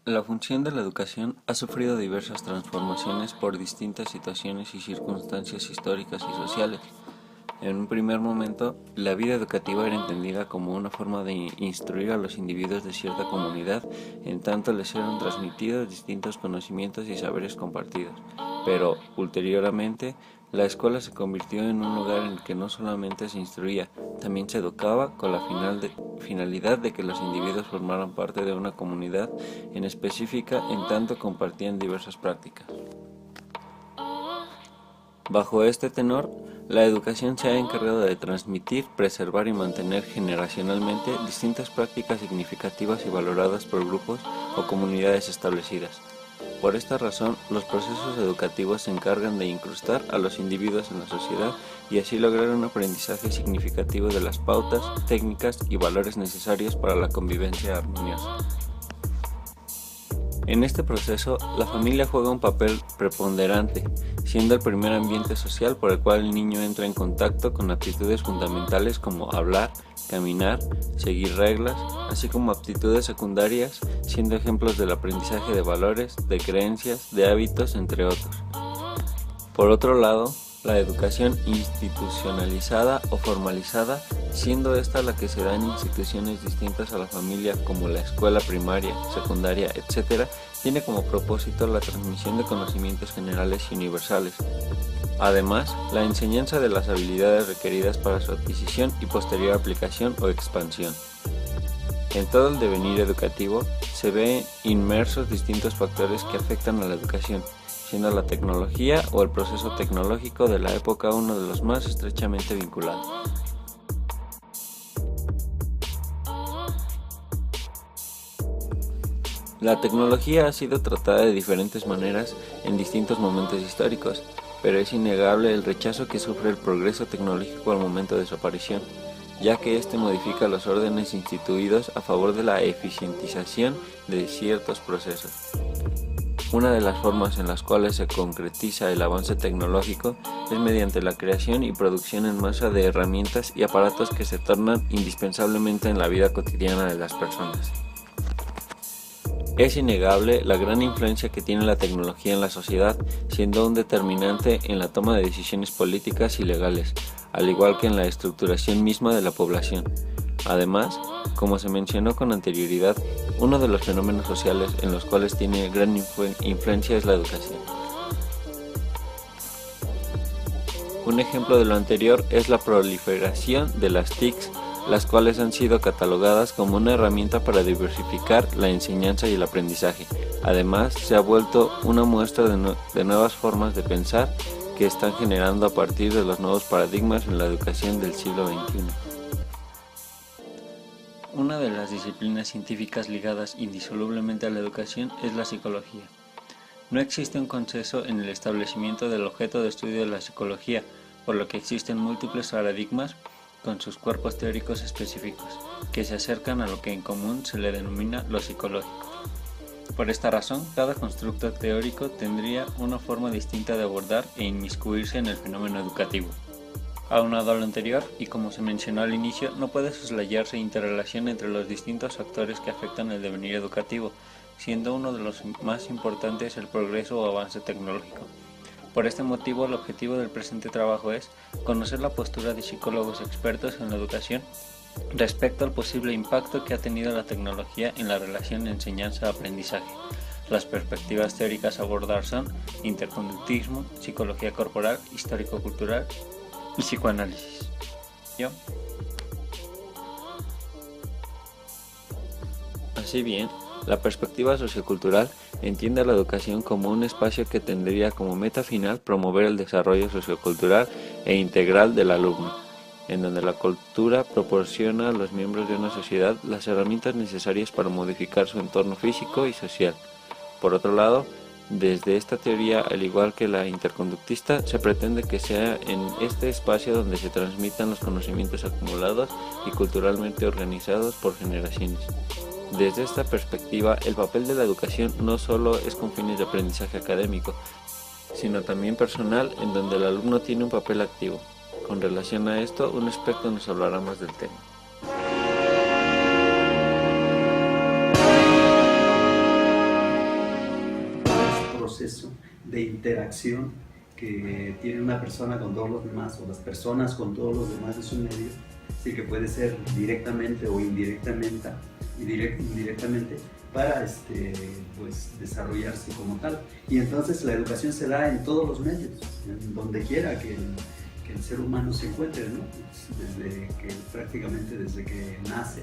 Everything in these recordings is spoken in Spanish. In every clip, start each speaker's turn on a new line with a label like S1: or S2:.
S1: La función de la educación ha sufrido diversas transformaciones por distintas situaciones y circunstancias históricas y sociales. En un primer momento, la vida educativa era entendida como una forma de instruir a los individuos de cierta comunidad, en tanto les eran transmitidos distintos conocimientos y saberes compartidos. Pero, ulteriormente, la escuela se convirtió en un lugar en el que no solamente se instruía, también se educaba con la finalidad de que los individuos formaran parte de una comunidad en específica, en tanto compartían diversas prácticas. Bajo este tenor, la educación se ha encargado de transmitir, preservar y mantener generacionalmente distintas prácticas significativas y valoradas por grupos o comunidades establecidas. Por esta razón, los procesos educativos se encargan de incrustar a los individuos en la sociedad y así lograr un aprendizaje significativo de las pautas, técnicas y valores necesarios para la convivencia armoniosa. En este proceso, la familia juega un papel preponderante, siendo el primer ambiente social por el cual el niño entra en contacto con aptitudes fundamentales como hablar, caminar, seguir reglas, así como aptitudes secundarias, siendo ejemplos del aprendizaje de valores, de creencias, de hábitos, entre otros. Por otro lado, la educación institucionalizada o formalizada, siendo esta la que se da en instituciones distintas a la familia como la escuela primaria, secundaria, etc., tiene como propósito la transmisión de conocimientos generales y universales. Además, la enseñanza de las habilidades requeridas para su adquisición y posterior aplicación o expansión. En todo el devenir educativo se ven inmersos distintos factores que afectan a la educación, siendo la tecnología o el proceso tecnológico de la época uno de los más estrechamente vinculados. La tecnología ha sido tratada de diferentes maneras en distintos momentos históricos, pero es innegable el rechazo que sufre el progreso tecnológico al momento de su aparición, ya que éste modifica los órdenes instituidos a favor de la eficientización de ciertos procesos. Una de las formas en las cuales se concretiza el avance tecnológico es mediante la creación y producción en masa de herramientas y aparatos que se tornan indispensablemente en la vida cotidiana de las personas. Es innegable la gran influencia que tiene la tecnología en la sociedad, siendo un determinante en la toma de decisiones políticas y legales, al igual que en la estructuración misma de la población. Además, como se mencionó con anterioridad, uno de los fenómenos sociales en los cuales tiene gran influencia es la educación. Un ejemplo de lo anterior es la proliferación de las TICs, las cuales han sido catalogadas como una herramienta para diversificar la enseñanza y el aprendizaje. Además, se ha vuelto una muestra de nuevas formas de pensar que están generando a partir de los nuevos paradigmas en la educación del siglo XXI. Una de las disciplinas científicas ligadas indisolublemente a la educación es la psicología. No existe un consenso en el establecimiento del objeto de estudio de la psicología, por lo que existen múltiples paradigmas con sus cuerpos teóricos específicos, que se acercan a lo que en común se le denomina lo psicológico. Por esta razón, cada constructo teórico tendría una forma distinta de abordar e inmiscuirse en el fenómeno educativo. Aunado a lo anterior, y como se mencionó al inicio, no puede soslayarse interrelación entre los distintos factores que afectan el devenir educativo, siendo uno de los más importantes el progreso o avance tecnológico. Por este motivo, el objetivo del presente trabajo es conocer la postura de psicólogos expertos en la educación respecto al posible impacto que ha tenido la tecnología en la relación enseñanza-aprendizaje. Las perspectivas teóricas a abordar son interconductismo, psicología corporal, histórico-cultural y psicoanálisis. ¿Yo? Así bien, la perspectiva sociocultural entiende a la educación como un espacio que tendría como meta final promover el desarrollo sociocultural e integral del alumno, en donde la cultura proporciona a los miembros de una sociedad las herramientas necesarias para modificar su entorno físico y social. Por otro lado, desde esta teoría, al igual que la interconductista, se pretende que sea en este espacio donde se transmitan los conocimientos acumulados y culturalmente organizados por generaciones. Desde esta perspectiva, el papel de la educación no solo es con fines de aprendizaje académico, sino también personal, en donde el alumno tiene un papel activo. Con relación a esto, un experto nos hablará más del tema.
S2: de interacción que tiene una persona con todos los demás, o las personas con todos los demás de su medio, sí, que puede ser directamente o indirectamente para pues, desarrollarse como tal. Y entonces la educación se da en todos los medios, en donde quiera que el ser humano se encuentre, ¿no? Prácticamente desde que nace.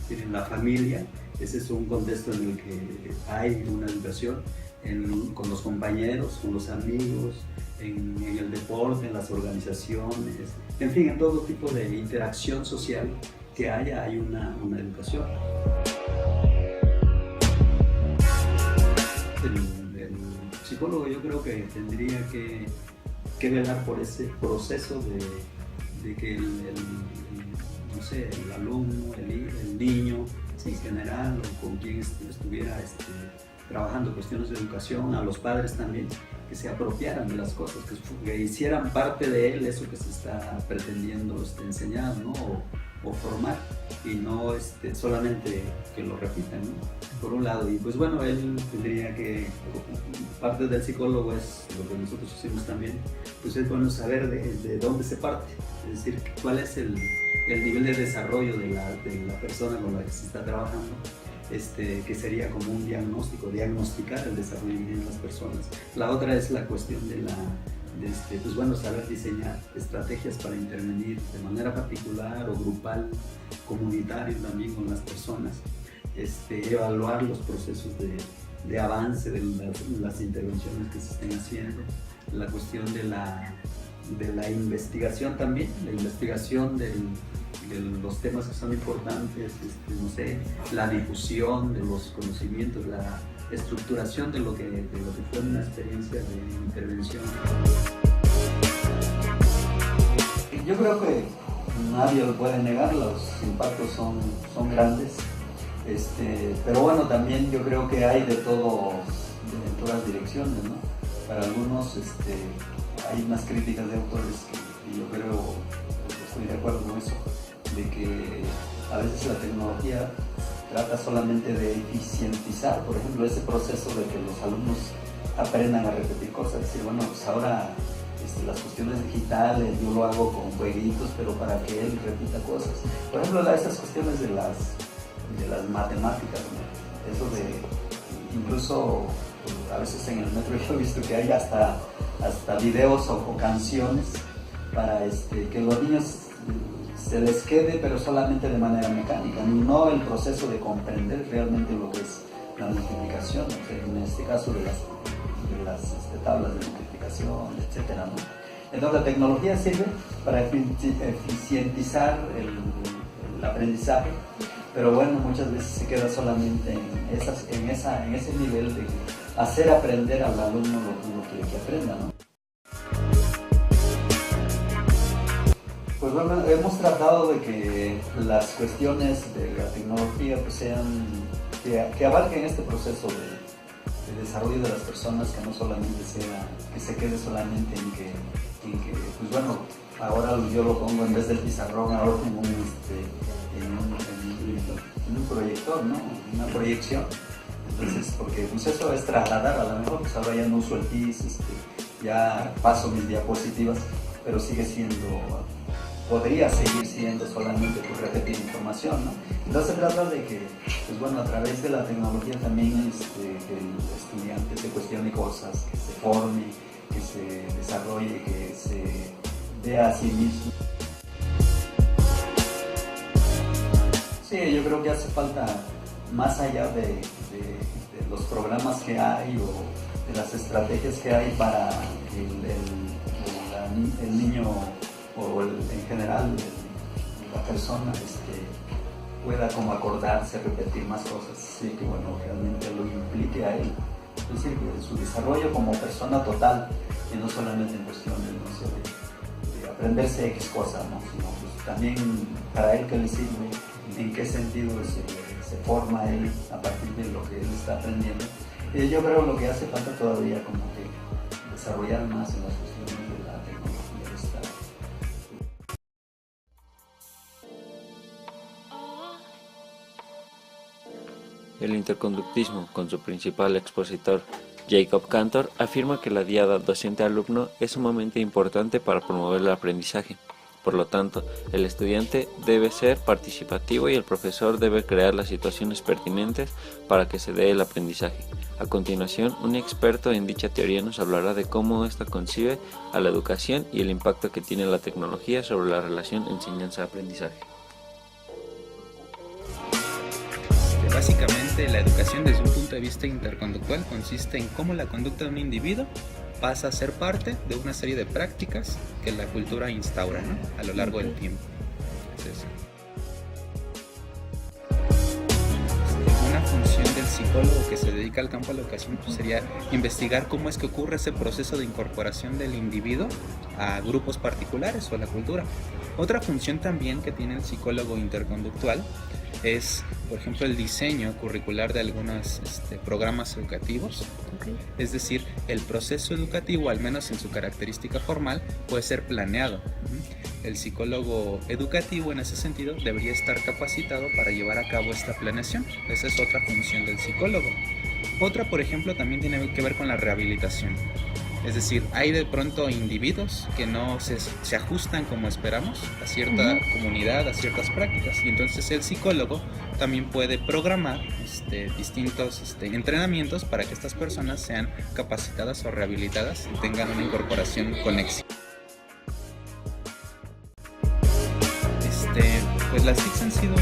S2: En la familia, ese es un contexto en el que hay una educación, con los compañeros, con los amigos, en el deporte, en las organizaciones, en fin, en todo tipo de interacción social que haya, hay una educación. El psicólogo, yo creo que tendría que velar por ese proceso de que no sé, el alumno, el niño en general, o con quien estuviera trabajando cuestiones de educación, a los padres también, que se apropiaran de las cosas, que hicieran parte de él eso que se está pretendiendo enseñar, ¿no? o formar, y no solamente que lo repitan, ¿no? Por un lado. Y pues bueno, él tendría que, parte del psicólogo es lo que nosotros hicimos también, pues es bueno saber de dónde se parte, es decir, cuál es el nivel de desarrollo de la persona con la que se está trabajando, que sería como un diagnóstico, diagnosticar el desarrollo de las personas. La otra es la cuestión pues bueno, saber diseñar estrategias para intervenir de manera particular o grupal, comunitario también con las personas, evaluar los procesos de avance de las intervenciones que se estén haciendo, la cuestión de la investigación también, la investigación de los temas que son importantes, no sé, la difusión de los conocimientos, la estructuración de lo que fue una experiencia de intervención. Yo creo que nadie lo puede negar, los impactos son grandes, pero bueno, también yo creo que hay de todo, en todas direcciones, ¿no? Para algunos hay unas críticas de autores que yo creo, estoy de acuerdo con eso, de que a veces la tecnología trata solamente de eficientizar, por ejemplo, ese proceso de que los alumnos aprendan a repetir cosas, decir, bueno, pues ahora las cuestiones digitales yo lo hago con jueguitos, pero para que él repita cosas. Por ejemplo, esas cuestiones de las matemáticas, ¿no? Eso de, incluso a veces en el metro yo he visto que hay hasta videos o canciones para que los niños se les quede, pero solamente de manera mecánica, no el proceso de comprender realmente lo que es la multiplicación, o sea, en este caso de las tablas de multiplicación, etcétera, ¿no? Entonces la tecnología sirve para eficientizar el aprendizaje, pero bueno, muchas veces se queda solamente en ese nivel de hacer aprender al alumno lo que aprenda, ¿no? Pues bueno, hemos tratado de que las cuestiones de la tecnología pues sean, que abarquen este proceso de desarrollo de las personas, que no solamente sea, que se quede solamente en que pues bueno, ahora yo lo pongo en vez del pizarrón, ahora en un proyector, ¿no? Una proyección. Entonces, porque pues eso es trasladar, a lo mejor pues ahora ya no uso el PIS, ya paso mis diapositivas, pero podría seguir siendo solamente por repetir información, ¿no? Entonces se trata de que, pues bueno, a través de la tecnología también que el estudiante se cuestione cosas, que se forme, que se desarrolle, que se vea a sí mismo. Sí, yo creo que hace falta, más allá de los programas que hay o de las estrategias que hay para el niño o en general la persona pueda como acordarse, repetir más cosas, sí, que bueno, realmente lo implique a él, es decir, su desarrollo como persona total, y no solamente en cuestión de aprenderse X cosa, ¿no? Sino pues también para él qué le sirve, en qué sentido se forma él a partir de lo que él está aprendiendo. Yo creo lo que hace falta todavía como que desarrollar más en las cuestiones de la tecnología.
S1: El interconductismo, con su principal expositor, Jacob Cantor afirma que la diada docente-alumno es sumamente importante para promover el aprendizaje. Por lo tanto, el estudiante debe ser participativo y el profesor debe crear las situaciones pertinentes para que se dé el aprendizaje. A continuación, un experto en dicha teoría nos hablará de cómo ésta concibe a la educación y el impacto que tiene la tecnología sobre la relación enseñanza-aprendizaje.
S3: Básicamente, la educación desde un punto de vista interconductual consiste en cómo la conducta de un individuo pasa a ser parte de una serie de prácticas que la cultura instaura, ¿no?, a lo largo del tiempo. Entonces, una función del psicólogo que se dedica al campo de la educación pues sería investigar cómo es que ocurre ese proceso de incorporación del individuo a grupos particulares o a la cultura. Otra función también que tiene el psicólogo interconductual es, por ejemplo, el diseño curricular de algunos programas educativos. Es decir, el proceso educativo, al menos en su característica formal, puede ser planeado. El psicólogo educativo, en ese sentido, debería estar capacitado para llevar a cabo esta planeación. Esa es otra función del psicólogo. Otra, por ejemplo, también tiene que ver con la rehabilitación. Es decir, hay de pronto individuos que no se ajustan como esperamos a cierta comunidad, a ciertas prácticas, y entonces el psicólogo también puede programar distintos entrenamientos para que estas personas sean capacitadas o rehabilitadas y tengan una incorporación con éxito. Pues las TICs han sido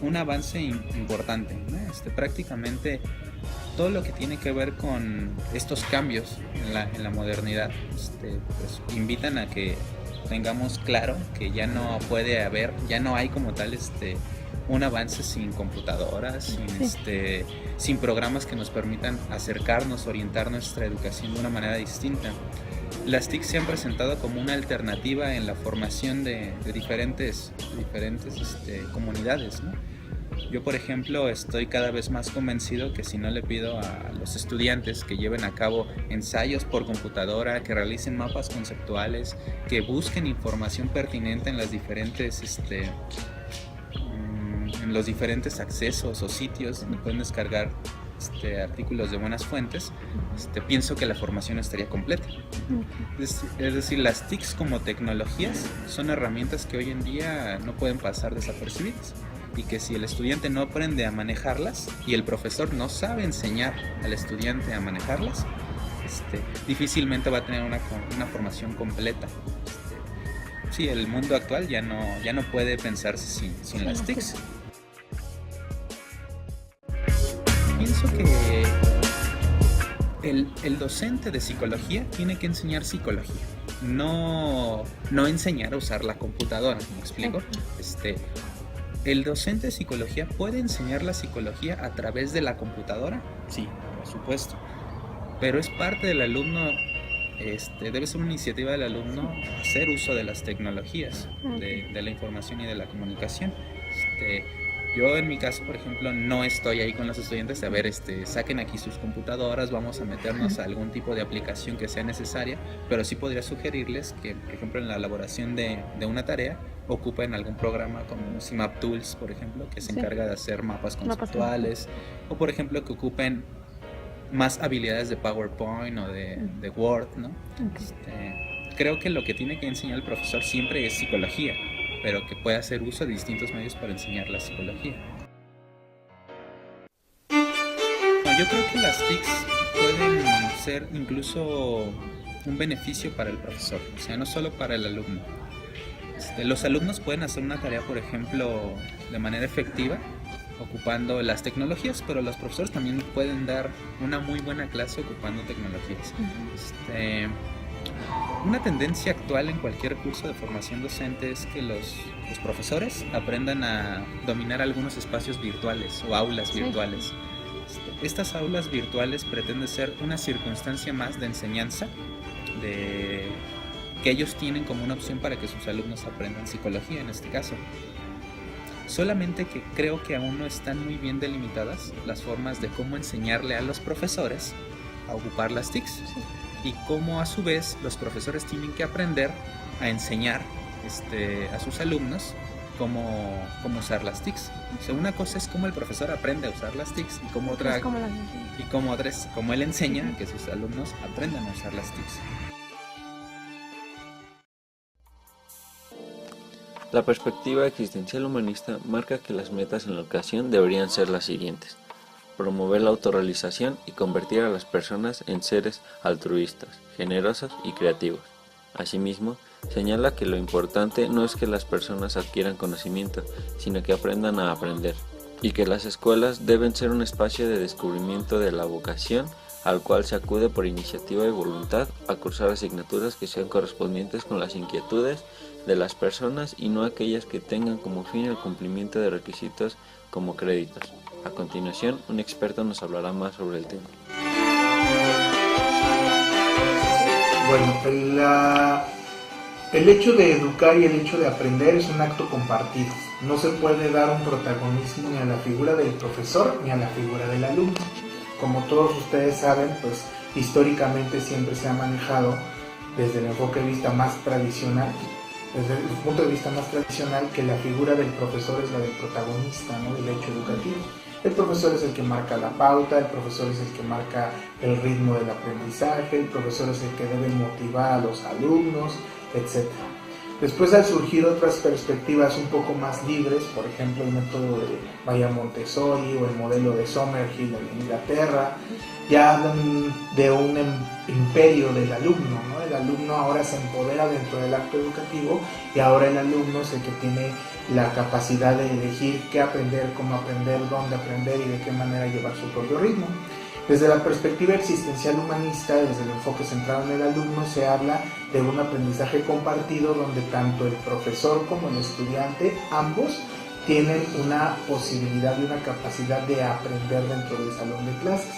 S3: un avance importante, ¿no? Prácticamente todo lo que tiene que ver con estos cambios en la modernidad pues invitan a que tengamos claro que ya no hay como tal un avance sin computadoras, sin programas que nos permitan acercarnos, orientar nuestra educación de una manera distinta. Las TIC se han presentado como una alternativa en la formación de diferentes comunidades, ¿no? Yo, por ejemplo, estoy cada vez más convencido que si no le pido a los estudiantes que lleven a cabo ensayos por computadora, que realicen mapas conceptuales, que busquen información pertinente en las en los diferentes accesos o sitios donde pueden descargar artículos de buenas fuentes, pienso que la formación estaría completa. Es decir, las TICs como tecnologías son herramientas que hoy en día no pueden pasar desapercibidas, y que si el estudiante no aprende a manejarlas y el profesor no sabe enseñar al estudiante a manejarlas, difícilmente va a tener una formación completa. Sí, el mundo actual ya no puede pensarse sin las TICs. Pienso que el docente de psicología tiene que enseñar psicología, no enseñar a usar la computadora, ¿me explico? ¿El docente de psicología puede enseñar la psicología a través de la computadora? Sí, por supuesto. Pero es parte del alumno, debe ser una iniciativa del alumno hacer uso de las tecnologías, de la información y de la comunicación. Yo en mi caso, por ejemplo, no estoy ahí con los estudiantes a ver, saquen aquí sus computadoras, vamos a meternos a algún tipo de aplicación que sea necesaria, pero sí podría sugerirles que, por ejemplo, en la elaboración de una tarea, ocupen algún programa como CIMAP Tools, por ejemplo, que se encarga de hacer mapas conceptuales, o por ejemplo que ocupen más habilidades de PowerPoint o de Word, ¿no? Creo que lo que tiene que enseñar el profesor siempre es psicología, pero que puede hacer uso de distintos medios para enseñar la psicología. Yo creo que las TICs pueden ser incluso un beneficio para el profesor, o sea, no solo para el alumno. Los alumnos pueden hacer una tarea, por ejemplo, de manera efectiva, ocupando las tecnologías, pero los profesores también pueden dar una muy buena clase ocupando tecnologías. Una tendencia actual en cualquier curso de formación docente es que los profesores aprendan a dominar algunos espacios virtuales o aulas virtuales. Estas aulas virtuales pretenden ser una circunstancia más de enseñanza, que ellos tienen como una opción para que sus alumnos aprendan psicología en este caso. Solamente que creo que aún no están muy bien delimitadas las formas de cómo enseñarle a los profesores a ocupar las TICs. Y cómo a su vez los profesores tienen que aprender a enseñar a sus alumnos cómo usar las TICs. O sea, una cosa es cómo el profesor aprende a usar las TICs y cómo otra es cómo él enseña que sus alumnos aprendan a usar las TICs.
S1: La perspectiva existencial humanista marca que las metas en la educación deberían ser las siguientes: promover la autorrealización y convertir a las personas en seres altruistas, generosos y creativos. Asimismo, señala que lo importante no es que las personas adquieran conocimiento, sino que aprendan a aprender, y que las escuelas deben ser un espacio de descubrimiento de la vocación al cual se acude por iniciativa y voluntad a cursar asignaturas que sean correspondientes con las inquietudes de las personas y no aquellas que tengan como fin el cumplimiento de requisitos como créditos. A continuación, un experto nos hablará más sobre el tema.
S4: Bueno, el hecho de educar y el hecho de aprender es un acto compartido. No se puede dar un protagonismo ni a la figura del profesor ni a la figura del alumno. Como todos ustedes saben, pues históricamente siempre se ha manejado desde el enfoque de vista más tradicional, desde el punto de vista más tradicional, que la figura del profesor es la del protagonista, ¿no?, del hecho educativo. El profesor es el que marca la pauta, el profesor es el que marca el ritmo del aprendizaje, el profesor es el que debe motivar a los alumnos, etc. Después, al surgir otras perspectivas un poco más libres, por ejemplo el método de Maya Montessori o el modelo de Summerhill en Inglaterra, ya hablan de un imperio del alumno, ¿no? El alumno ahora se empodera dentro del acto educativo y ahora el alumno es el que tiene la capacidad de elegir qué aprender, cómo aprender, dónde aprender y de qué manera llevar su propio ritmo. Desde la perspectiva existencial humanista, desde el enfoque centrado en el alumno, se habla de un aprendizaje compartido donde tanto el profesor como el estudiante, ambos, tienen una posibilidad y una capacidad de aprender dentro del salón de clases.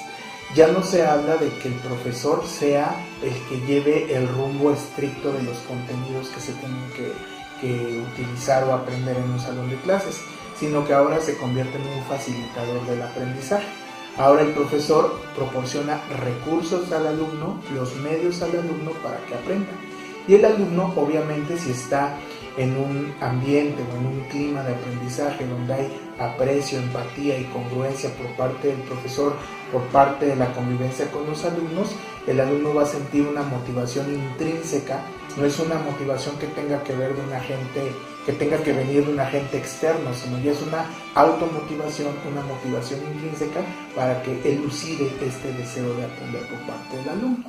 S4: Ya no se habla de que el profesor sea el que lleve el rumbo estricto de los contenidos que se tienen que utilizar o aprender en un salón de clases, sino que ahora se convierte en un facilitador del aprendizaje. Ahora el profesor proporciona recursos al alumno, los medios al alumno para que aprenda. Y el alumno, obviamente, si está en un ambiente o en un clima de aprendizaje donde hay aprecio, empatía y congruencia por parte del profesor, por parte de la convivencia con los alumnos, el alumno va a sentir una motivación intrínseca. No es una motivación que tenga que ver de un agente, que tenga que venir de un agente externo, sino ya es una automotivación, una motivación intrínseca para que elucide este deseo de aprender por parte del alumno.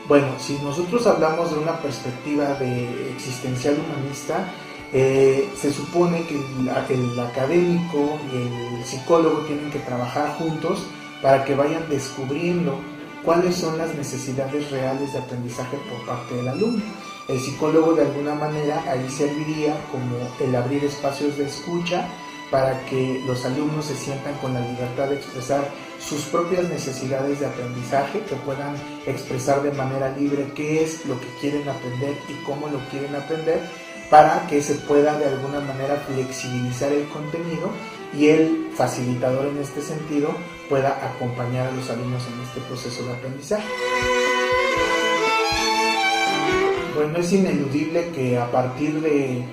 S4: Bueno, si nosotros hablamos de una perspectiva de existencial humanista, se supone que el académico y el psicólogo tienen que trabajar juntos para que vayan descubriendo cuáles son las necesidades reales de aprendizaje por parte del alumno. El psicólogo, de alguna manera, ahí serviría como el abrir espacios de escucha para que los alumnos se sientan con la libertad de expresar sus propias necesidades de aprendizaje, que puedan expresar de manera libre qué es lo que quieren aprender y cómo lo quieren aprender, para que se pueda de alguna manera flexibilizar el contenido y el facilitador en este sentido pueda acompañar a los alumnos en este proceso de aprendizaje. Bueno, es ineludible que a partir de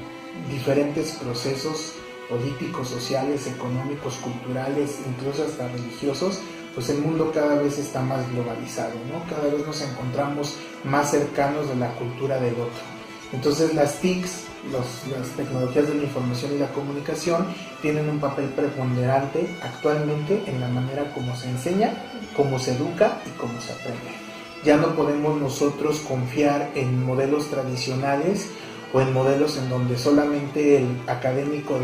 S4: diferentes procesos políticos, sociales, económicos, culturales, incluso hasta religiosos, pues el mundo cada vez está más globalizado, ¿no? Cada vez nos encontramos más cercanos de la cultura del otro. Entonces las TICs, las tecnologías de la información y la comunicación, tienen un papel preponderante actualmente en la manera como se enseña, cómo se educa y cómo se aprende. Ya no podemos nosotros confiar en modelos tradicionales o en modelos en donde solamente el académico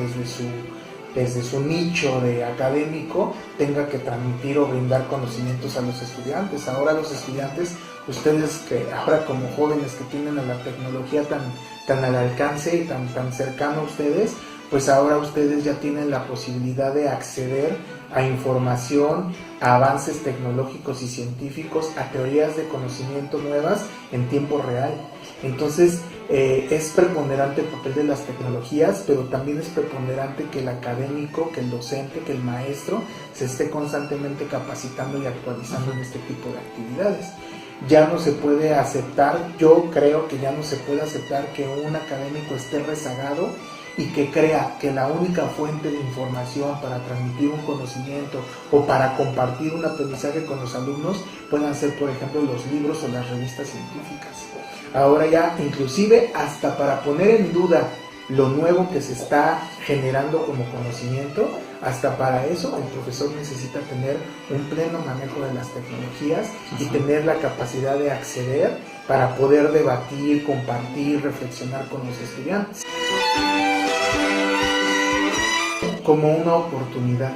S4: desde su nicho de académico tenga que transmitir o brindar conocimientos a los estudiantes. Ahora los estudiantes, ustedes que ahora como jóvenes que tienen a la tecnología tan al alcance y tan cercano a ustedes, pues ahora ustedes ya tienen la posibilidad de acceder a información, a avances tecnológicos y científicos, a teorías de conocimiento nuevas en tiempo real. Entonces es preponderante el papel de las tecnologías, pero también es preponderante que el académico, que el docente, que el maestro se esté constantemente capacitando y actualizando en este tipo de actividades. ya no se puede aceptar, yo creo que ya no se puede aceptar que un académico esté rezagado y que crea que la única fuente de información para transmitir un conocimiento o para compartir un aprendizaje con los alumnos puedan ser, por ejemplo, los libros o las revistas científicas. Ahora ya, inclusive, hasta para poner en duda lo nuevo que se está generando como conocimiento, hasta para eso el profesor necesita tener un pleno manejo de las tecnologías y tener la capacidad de acceder para poder debatir, compartir, reflexionar con los estudiantes. Como una oportunidad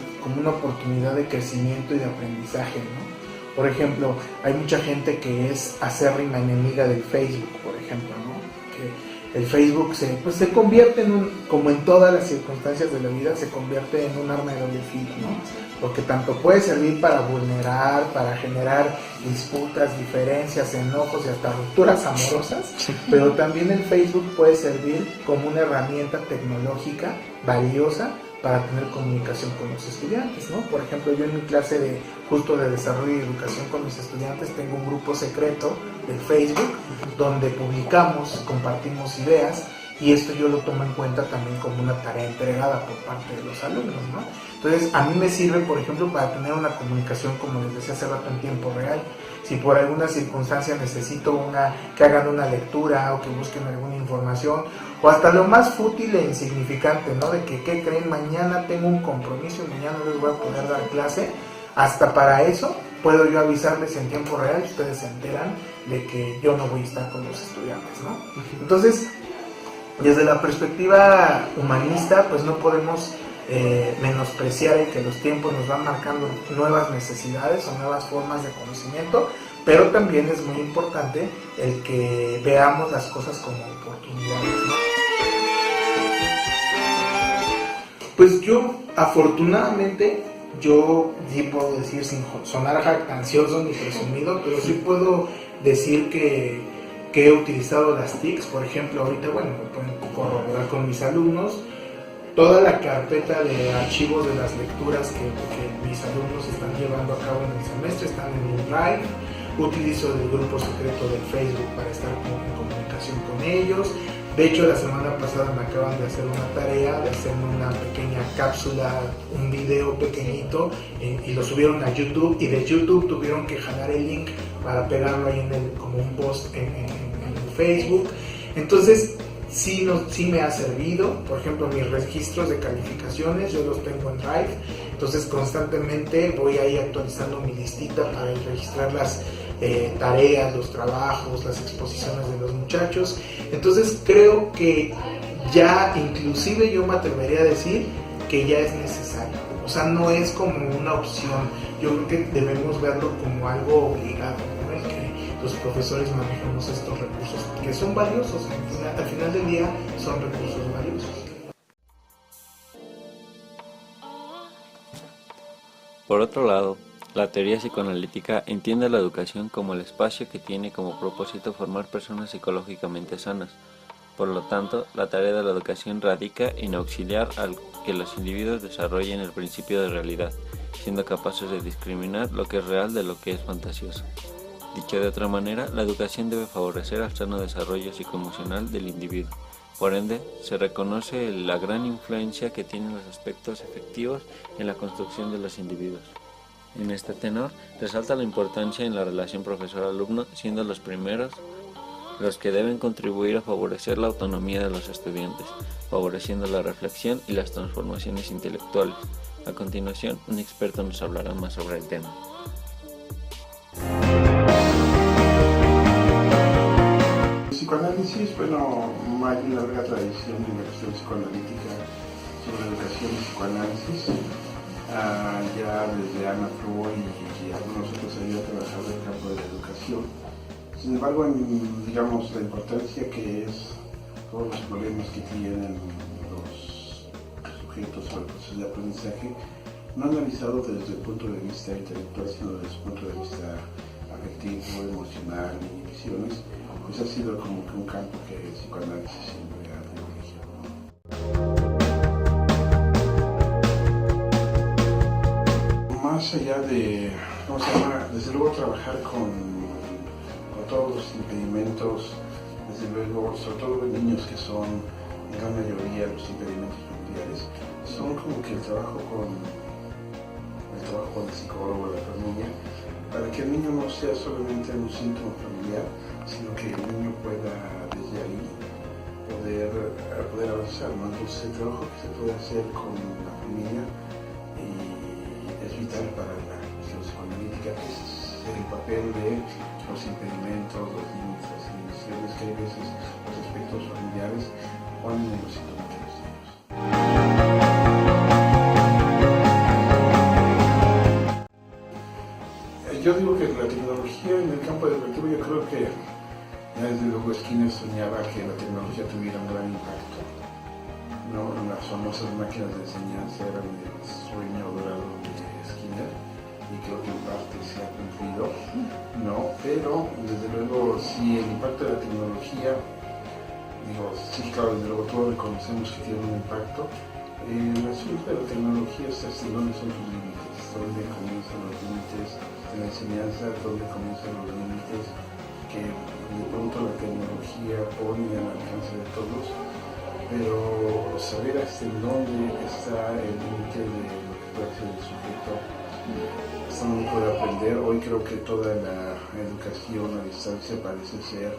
S4: de crecimiento y de aprendizaje, ¿no? Por ejemplo, hay mucha gente que es acérrima enemiga del Facebook, por ejemplo, ¿no? Que el Facebook se convierte como en todas las circunstancias de la vida, se convierte en un arma de doble filo, ¿no? Porque tanto puede servir para vulnerar, para generar disputas, diferencias, enojos y hasta rupturas amorosas, pero también el Facebook puede servir como una herramienta tecnológica valiosa para tener comunicación con los estudiantes, ¿no? Por ejemplo, yo en mi clase de desarrollo y educación con mis estudiantes tengo un grupo secreto de Facebook donde publicamos, compartimos ideas, y esto yo lo tomo en cuenta también como una tarea entregada por parte de los alumnos, ¿no? Entonces, a mí me sirve, por ejemplo, para tener una comunicación, como les decía hace rato, en tiempo real. Si por alguna circunstancia necesito que hagan una lectura o que busquen alguna información, o hasta lo más fútil e insignificante, ¿no? De que, ¿qué creen? Mañana tengo un compromiso y mañana no les voy a poder dar clase. Hasta para eso puedo yo avisarles en tiempo real, y ustedes se enteran de que yo no voy a estar con los estudiantes, ¿no? Entonces, desde la perspectiva humanista, pues no podemos menospreciar el que los tiempos nos van marcando nuevas necesidades o nuevas formas de conocimiento, pero también es muy importante el que veamos las cosas como oportunidades, ¿no? Pues yo, afortunadamente, yo sí puedo decir, sin sonar jactancioso ni presumido, pero sí puedo decir que he utilizado las TICs. Por ejemplo, ahorita, bueno, me pueden corroborar con mis alumnos, toda la carpeta de archivos de las lecturas que mis alumnos están llevando a cabo en el semestre están en un Drive. Utilizo el grupo secreto del Facebook para estar en comunicación con ellos. De hecho, la semana pasada me acaban de hacer una tarea de hacerme una pequeña cápsula, un video pequeñito, y lo subieron a YouTube, y de YouTube tuvieron que jalar el link para pegarlo ahí como un post en Facebook. Entonces, sí me ha servido. Por ejemplo, mis registros de calificaciones yo los tengo en Drive, entonces constantemente voy ahí actualizando mi listita para registrar las tareas, los trabajos, las exposiciones de los muchachos. Entonces creo que ya, inclusive yo me atrevería a decir que ya es necesario, o sea, no es como una opción. Yo creo que debemos verlo como algo obligado, ¿no? El que los profesores manejemos estos recursos que son valiosos, al final del día son recursos valiosos.
S1: Por otro lado, la teoría psicoanalítica entiende la educación como el espacio que tiene como propósito formar personas psicológicamente sanas. Por lo tanto, la tarea de la educación radica en auxiliar a que los individuos desarrollen el principio de realidad, siendo capaces de discriminar lo que es real de lo que es fantasioso. Dicho de otra manera, la educación debe favorecer el sano desarrollo psicoemocional del individuo. Por ende, se reconoce la gran influencia que tienen los aspectos efectivos en la construcción de los individuos. En este tenor, resalta la importancia en la relación profesor-alumno, siendo los primeros los que deben contribuir a favorecer la autonomía de los estudiantes, favoreciendo la reflexión y las transformaciones intelectuales. A continuación, un experto nos hablará más sobre el tema.
S5: El psicoanálisis, bueno, hay una larga tradición de investigación psicoanalítica sobre educación y psicoanálisis. Ya desde Anna Freud y algunos otros había trabajado en el campo de la educación. Sin embargo, digamos, la importancia que es todos los problemas que tienen los sujetos o el proceso de aprendizaje, no analizado desde el punto de vista intelectual, sino desde el punto de vista afectivo, emocional, inhibiciones, pues ha sido como que un campo que el psicoanálisis siempre ha privilegiado, ¿no? Más allá de, desde luego trabajar con todos los impedimentos, desde luego, sobre todo los niños que son, en gran mayoría, los impedimentos familiares, son como que el trabajo con el psicólogo, la familia, para que el niño no sea solamente un síntoma familiar, sino que el niño pueda desde ahí poder avanzar, ¿no? Entonces el trabajo que se puede hacer con la familia es vital para la cuestión psicoanalítica, es el papel de los impedimentos, los límites, las limitaciones que hay veces los aspectos familiares ponen en los síntomas de los niños. Yo digo que la tecnología en el campo educativo, yo creo que desde luego Skinner soñaba que la tecnología tuviera un gran impacto, ¿no? Las famosas máquinas de enseñanza eran el sueño dorado de Skinner y creo que en parte se ha cumplido, ¿no? Pero desde luego si el impacto de la tecnología, digo, sí, claro, desde luego todos reconocemos que tiene un impacto. El asunto de la tecnología es hasta dónde son sus límites, dónde comienzan los límites de la enseñanza, dónde comienzan los límites que de pronto la tecnología pone al alcance de todos, pero saber hasta dónde está el límite de lo que puede hacer el sujeto, hasta dónde puede aprender. Hoy creo que toda la educación a distancia parece ser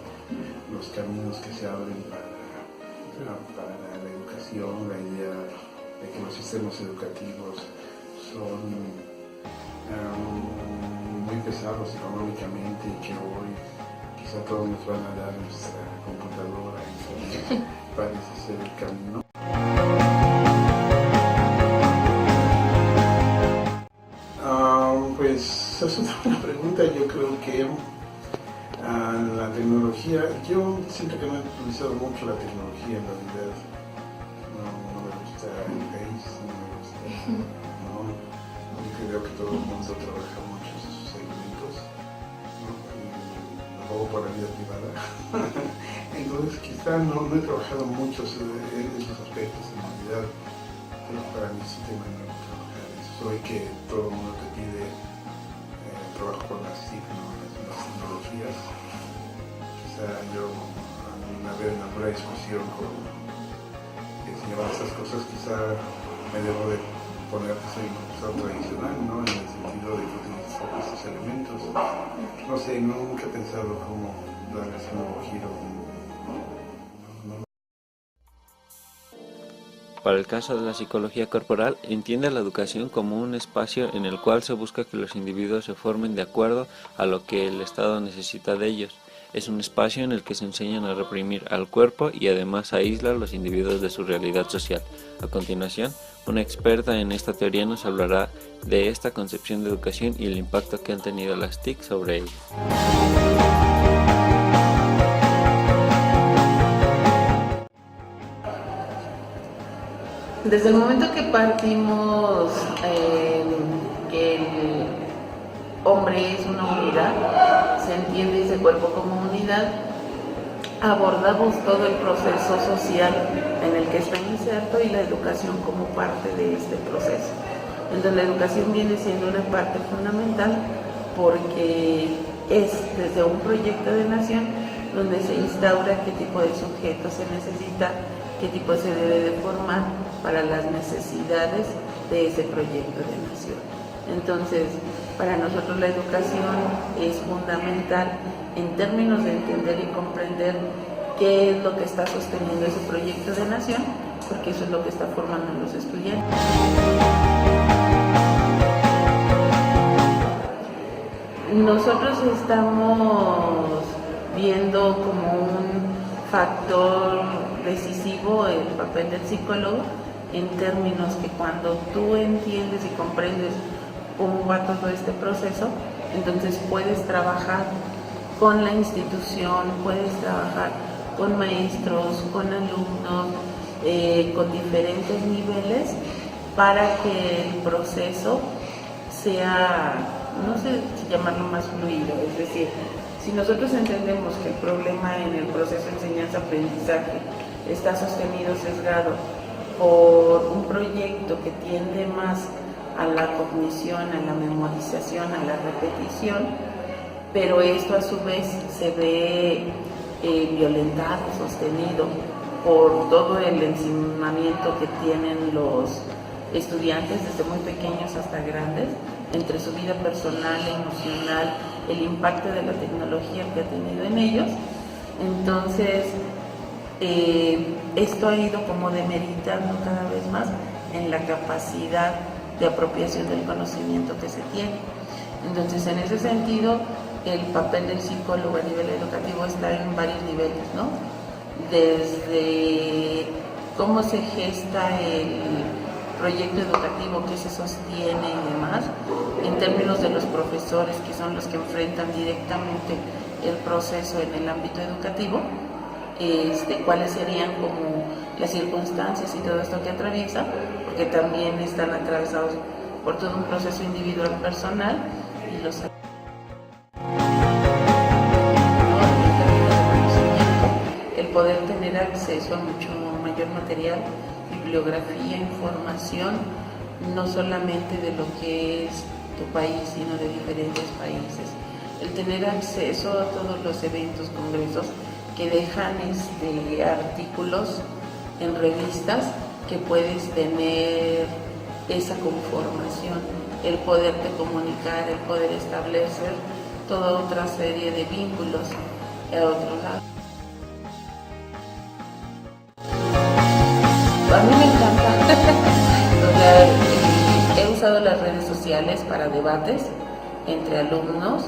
S5: los caminos que se abren para la educación, la idea de que los sistemas educativos son muy pesados económicamente y que hoy quizá todos nos van a dar nuestra computadora y parece ser el camino. Pues es una buena pregunta. Yo creo que la tecnología, yo siento que no he utilizado mucho la tecnología en realidad. No me gusta el Face, no me gusta, yo creo que todo el mundo trabaja mucho en sus segmentos, ¿no? Luego por la vida privada. Entonces quizá no he trabajado mucho en esos aspectos en realidad, pero para mí es un tema nuevo trabajar eso. Hoy que todo el mundo te pide trabajo con las TIC, ¿no? Las tecnologías. Quizá yo una vez en alguna discusión con que se llevan esas cosas, quizá me debo de poner que soy un profesor tradicional, ¿no? En el sentido de que utilizo estos elementos. No sé, nunca he pensado cómo darles un nuevo giro.
S1: Para el caso de la psicología corporal, entiende la educación como un espacio en el cual se busca que los individuos se formen de acuerdo a lo que el Estado necesita de ellos. Es un espacio en el que se enseñan a reprimir al cuerpo y además aísla a los individuos de su realidad social. A continuación, una experta en esta teoría nos hablará de esta concepción de educación y el impacto que han tenido las TIC sobre ella.
S6: Desde el momento que partimos que el hombre es una unidad, se entiende ese cuerpo como unidad, abordamos todo el proceso social en el que está inserto y la educación como parte de este proceso. Entonces la educación viene siendo una parte fundamental porque es desde un proyecto de nación donde se instaura qué tipo de sujeto se necesita, qué tipo se debe de formar para las necesidades de ese proyecto de nación. Entonces, para nosotros la educación es fundamental en términos de entender y comprender qué es lo que está sosteniendo ese proyecto de nación, porque eso es lo que está formando en los estudiantes. Nosotros estamos viendo como un factor decisivo el papel del psicólogo en términos que cuando tú entiendes y comprendes cómo va todo este proceso, entonces puedes trabajar con la institución, puedes trabajar con maestros, con alumnos, con diferentes niveles para que el proceso sea, no sé si llamarlo más fluido, es decir, si nosotros entendemos que el problema en el proceso de enseñanza-aprendizaje está sostenido, sesgado por un proyecto que tiende más a la cognición, a la memorización, a la repetición, pero esto a su vez se ve violentado, sostenido por todo el encimamiento que tienen los estudiantes desde muy pequeños hasta grandes, entre su vida personal, emocional, el impacto de la tecnología que ha tenido en ellos. Entonces, esto ha ido como demeritando cada vez más en la capacidad de apropiación del conocimiento que se tiene. Entonces, en ese sentido, el papel del psicólogo a nivel educativo está en varios niveles, ¿no? Desde cómo se gesta el proyecto educativo, que se sostiene y demás, en términos de los profesores, que son los que enfrentan directamente el proceso en el ámbito educativo, cuáles serían como las circunstancias y todo esto que atraviesa, porque también están atravesados por todo un proceso individual personal y los el poder tener acceso a mucho mayor material, bibliografía, información, no solamente de lo que es tu país, sino de diferentes países. El tener acceso a todos los eventos, congresos que dejan artículos en revistas, que puedes tener esa conformación, el poderte comunicar, el poder establecer toda otra serie de vínculos a otro lado. A mí me encanta. O sea, he usado las redes sociales para debates entre alumnos,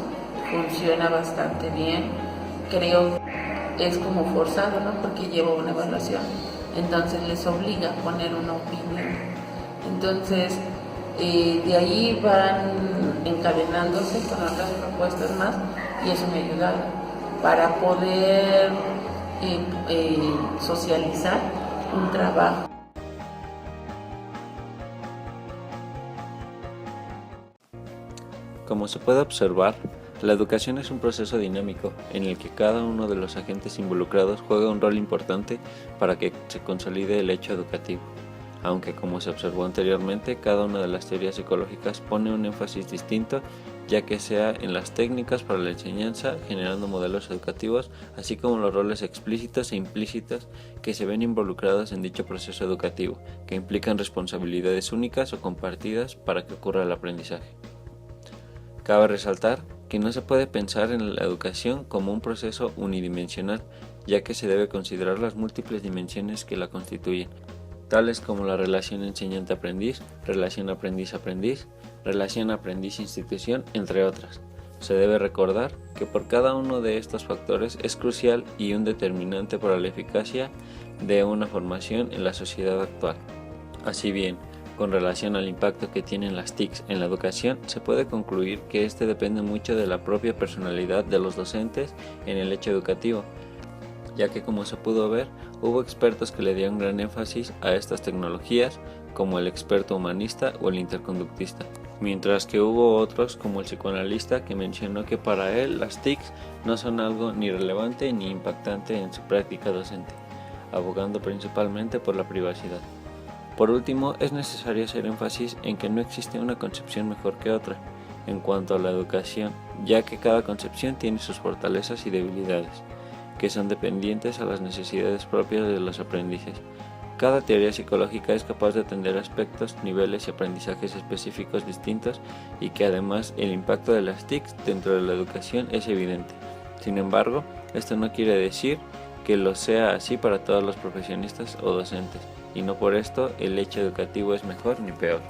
S6: funciona bastante bien. Creo que es como forzado, ¿no? Porque lleva una evaluación, entonces les obliga a poner una opinión. Entonces, de ahí van encadenándose con otras propuestas más, y eso me ha ayudado para poder socializar un trabajo.
S1: Como se puede observar, la educación es un proceso dinámico en el que cada uno de los agentes involucrados juega un rol importante para que se consolide el hecho educativo, aunque como se observó anteriormente, cada una de las teorías psicológicas pone un énfasis distinto, ya que sea en las técnicas para la enseñanza, generando modelos educativos, así como los roles explícitos e implícitos que se ven involucrados en dicho proceso educativo, que implican responsabilidades únicas o compartidas para que ocurra el aprendizaje. Cabe resaltar que no se puede pensar en la educación como un proceso unidimensional, ya que se debe considerar las múltiples dimensiones que la constituyen, tales como la relación enseñante-aprendiz, relación aprendiz-aprendiz, relación aprendiz-institución, entre otras. Se debe recordar que por cada uno de estos factores es crucial y un determinante para la eficacia de una formación en la sociedad actual. Así bien, con relación al impacto que tienen las TICs en la educación, se puede concluir que este depende mucho de la propia personalidad de los docentes en el hecho educativo, ya que como se pudo ver, hubo expertos que le dieron gran énfasis a estas tecnologías, como el experto humanista o el interconductista, mientras que hubo otros como el psicoanalista que mencionó que para él las TICs no son algo ni relevante ni impactante en su práctica docente, abogando principalmente por la privacidad. Por último, es necesario hacer énfasis en que no existe una concepción mejor que otra en cuanto a la educación, ya que cada concepción tiene sus fortalezas y debilidades, que son dependientes a las necesidades propias de los aprendices. Cada teoría psicológica es capaz de atender aspectos, niveles y aprendizajes específicos distintos, y que además el impacto de las TICs dentro de la educación es evidente. Sin embargo, esto no quiere decir que lo sea así para todos los profesionistas o docentes, y no por esto el hecho educativo es mejor ni peor.